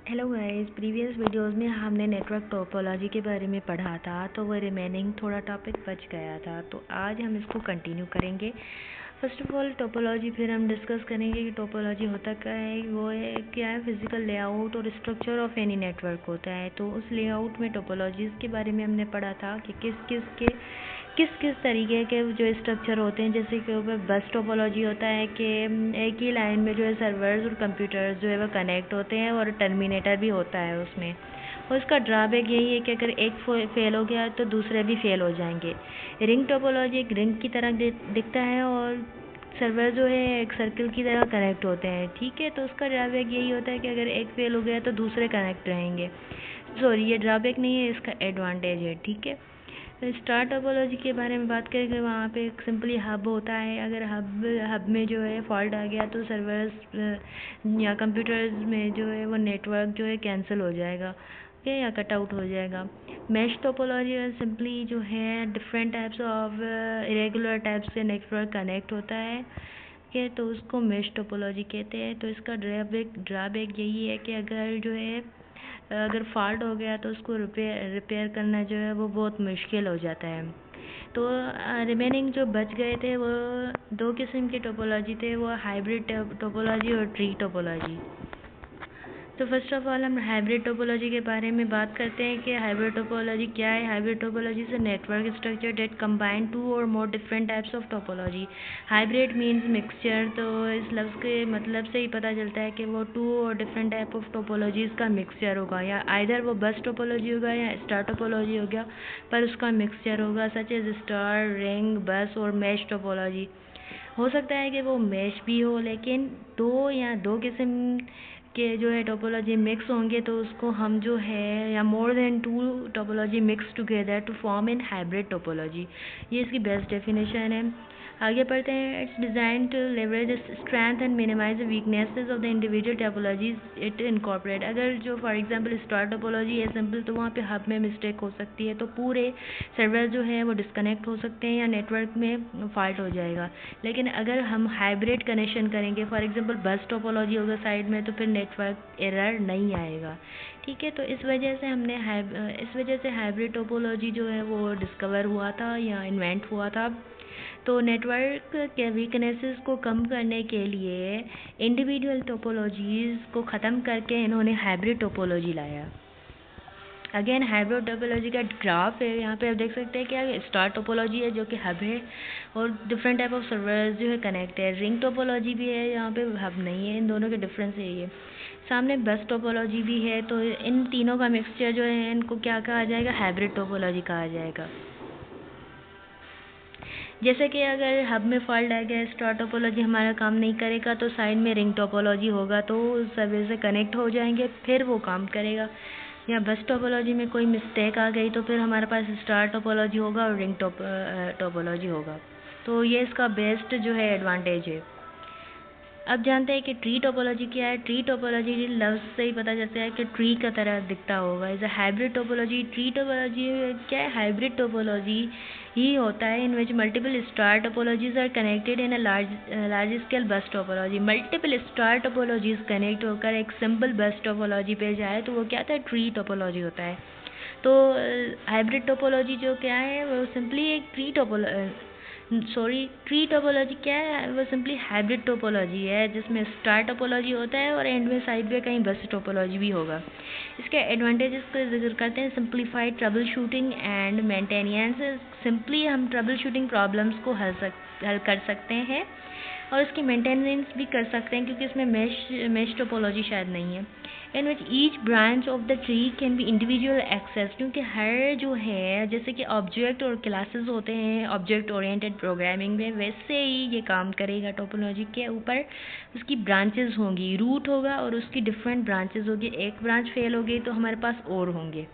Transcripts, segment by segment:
Hello guys, previous videos में हमने network topology के बारे में पढ़ा था, तो वो रिमेनिंग थोड़ा टॉपिक बच गया था, तो आज हम इसको कंटिन्यू करेंगे। फर्स्ट ऑफ ऑल टोपोलॉजी, फिर हम डिस्कस करेंगे कि टोपोलॉजी होता क्या है। वो है क्या है, फिजिकल लेआउट और स्ट्रक्चर ऑफ एनी नेटवर्क होता है। तो उस लेआउट में टोपोलॉजीज़ के बारे में हमने पढ़ा था कि किस किस तरीके के जो स्ट्रक्चर होते हैं। जैसे कि ऊपर बस टोपोलॉजी होता है कि एक ही लाइन में जो है सर्वर्स और कंप्यूटर्स जो है वो कनेक्ट होते हैं और टर्मिनेटर भी होता है उसमें। और इसका ड्रॉबैक यही है कि अगर एक फेल हो गया तो दूसरे भी फेल हो जाएंगे। रिंग टोपोलॉजी एक रिंग की तरह दिखता है और सर्वर जो है एक सर्कल की तरह कनेक्ट होते हैं, ठीक है। तो उसका ड्रॉबैक यही होता है कि अगर एक फेल हो गया तो दूसरे कनेक्ट रहेंगे। सॉरी, ये ड्रॉबैक नहीं है, इसका एडवांटेज है, ठीक है। स्टार टोपोलॉजी के बारे में बात करेंगे। वहाँ पे एक सिंपली हब होता है। अगर हब में जो है फॉल्ट आ गया तो सर्वर्स या कंप्यूटर्स में जो है वो नेटवर्क जो है कैंसिल हो जाएगा, ओके, या कट आउट हो जाएगा। मैश टोपोलॉजी सिंपली जो है different types of irregular types से नेटवर्क कनेक्ट होता है, ओके, तो उसको मैश टोपोलॉजी कहते हैं। तो इसका ड्रॉबैक यही है कि अगर फॉल्ट हो गया तो उसको रिपेयर करना जो है वो बहुत मुश्किल हो जाता है। तो रिमेनिंग जो बच गए थे वो दो किस्म के टोपोलॉजी थे, वो हाइब्रिड टोपोलॉजी और ट्री टोपोलॉजी। तो फर्स्ट ऑफ ऑल हम हाइब्रिड टोपोलॉजी के बारे में बात करते हैं कि हाइब्रिड टोपोलॉजी क्या है। Hybrid topology is a network structure that combine two or more different types of topology. Hybrid means mixture, तो इस लफ्ज़ के मतलब से ही पता चलता है कि वो टू और डिफरेंट टाइप ऑफ टोपोलॉजीज़ का मिक्सचर होगा, या आइदर वो बस टोपोलॉजी होगा या स्टार टोपोलॉजी हो गया, पर उसका मिक्सचर होगा, सच एज स्टार, रिंग, बस और मैश टोपोलॉजी। हो सकता है कि वो मैश भी हो, लेकिन दो किस्म के जो है टोपोलॉजी मिक्स होंगे तो उसको हम जो है, या more than two topology mix together to form in hybrid topology. ये इसकी बेस्ट डेफिनेशन है। आगे पढ़ते हैं। It's design to leverage strength and minimize the weaknesses of the individual topologies it incorporate. अगर जो फॉर एग्जांपल स्टार टोपोलॉजी है simple, तो वहाँ पे हब में मिस्टेक हो सकती है, तो पूरे सर्वर जो है वो डिस्कनेक्ट हो सकते हैं या नेटवर्क में फॉल्ट हो जाएगा। लेकिन अगर हम हाइब्रिड कनेक्शन करेंगे, फॉर एग्जांपल बस टोपोलॉजी होगा साइड में, तो फिर नेटवर्क एरर नहीं आएगा, ठीक है। तो इस वजह से हाइब्रिड टोपोलॉजी जो है वो डिस्कवर हुआ था या इन्वेंट हुआ था। तो नेटवर्क के वीकनेसेस को कम करने के लिए इंडिविजुअल टोपोलॉजीज़ को ख़त्म करके इन्होंने हाइब्रिड टोपोलॉजी लाया। अगेन हाइब्रिड टोपोलॉजी का ग्राफ है, यहाँ पे आप देख सकते हैं कि स्टार टोपोलॉजी है जो कि हब है और डिफरेंट टाइप ऑफ सर्वर्स जो है कनेक्ट है। रिंग टोपोलॉजी भी है, यहाँ पे हब नहीं है। इन दोनों के डिफरेंस है ये। सामने बस टोपोलॉजी भी है। तो इन तीनों का मिक्सचर जो है इनको क्या कहा जाएगा, हाइब्रिड टोपोलॉजी कहा जाएगा। जैसे कि अगर हब में फॉल्ट आ गया, स्टार टोपोलॉजी हमारा काम नहीं करेगा, तो साइड में रिंग टोपोलॉजी होगा तो सर्वर से कनेक्ट हो जाएंगे, फिर वो काम करेगा। या बस टोपोलॉजी में कोई मिस्टेक आ गई तो फिर हमारे पास स्टार टोपोलॉजी होगा और रिंग टोपोलॉजी होगा। तो ये इसका बेस्ट जो है एडवांटेज है। अब जानते हैं कि ट्री टोपोलॉजी क्या है। ट्री टोपोलॉजी लफ्ज़ से ही पता चलता है कि ट्री का तरह दिखता होगा। Is a hybrid topology. Tree topology क्या है, हाइब्रिड टोपोलॉजी ही होता है in which multiple star topologies are connected in a large scale bus topology. Multiple star topologies connect होकर एक सिंपल बस टोपोलॉजी पे जाए तो वो क्या था, ट्री टोपोलॉजी होता है। तो हाइब्रिड टोपोलॉजी जो क्या है वो सिंपली एक ट्री टोपोलॉजी क्या है, वो सिंपली हाइब्रिड टोपोलॉजी है जिसमें स्टार टोपोलॉजी होता है और एंड में साइड पे कहीं बस टोपोलॉजी भी होगा। इसके एडवांटेजेस का जिक्र करते हैं। Simplified trouble shooting and maintenance. Simply हम ट्रबल शूटिंग प्रॉब्लम्स को हल कर सकते हैं और उसकी मेंटेनेंस भी कर सकते हैं, क्योंकि इसमें मैश टोपोलॉजी शायद नहीं है। In which each branch of the tree can be individual access, क्योंकि हर जो है जैसे कि ऑब्जेक्ट और क्लासेस होते हैं ऑब्जेक्ट ओरिएंटेड प्रोग्रामिंग में, वैसे ही ये काम करेगा। टोपोलॉजी के ऊपर उसकी ब्रांचेस होंगी, रूट होगा और उसकी डिफरेंट ब्रांचेस होगी। एक ब्रांच फेल हो गई तो हमारे पास और होंगे,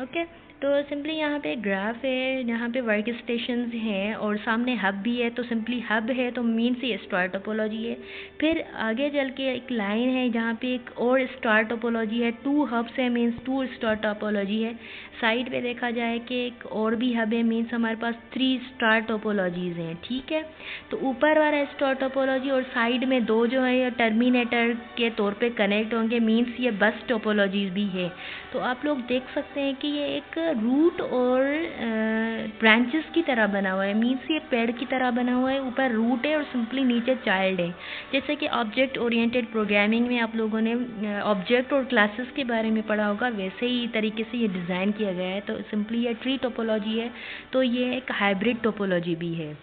ओके। तो सिंपली यहाँ पे ग्राफ है, यहाँ पे वर्क स्टेशंस हैं और सामने हब भी है, तो सिंपली हब है तो मीन्स ये स्टार टोपोलॉजी है। फिर आगे चल के एक लाइन है जहाँ पे एक और स्टार टोपोलॉजी है, 2 हब्स है मीन्स 2 स्टार टोपोलॉजी है। साइड पे देखा जाए कि एक और भी हब है मीन्स हमारे पास 3 स्टार टोपोलॉजीज़ हैं, ठीक है। तो ऊपर वाला स्टार टोपोलॉजी और साइड में 2 जो है ये टर्मिनेटर के तौर पे कनेक्ट होंगे, मीन्स ये बस टोपोलॉजीज़ भी है। तो आप लोग देख सकते हैं कि ये एक रूट और ब्रांचेस की तरह बना हुआ है, मीन्स ये पेड़ की तरह बना हुआ है, ऊपर रूट है और सिंपली नीचे चाइल्ड है। जैसे कि ऑब्जेक्ट ओरिएंटेड प्रोग्रामिंग में आप लोगों ने ऑब्जेक्ट और क्लासेस के बारे में पढ़ा होगा, वैसे ही तरीके से ये डिज़ाइन किया गया है। तो सिंपली ये ट्री टोपोलॉजी है, तो ये एक हाइब्रिड टोपोलॉजी भी है।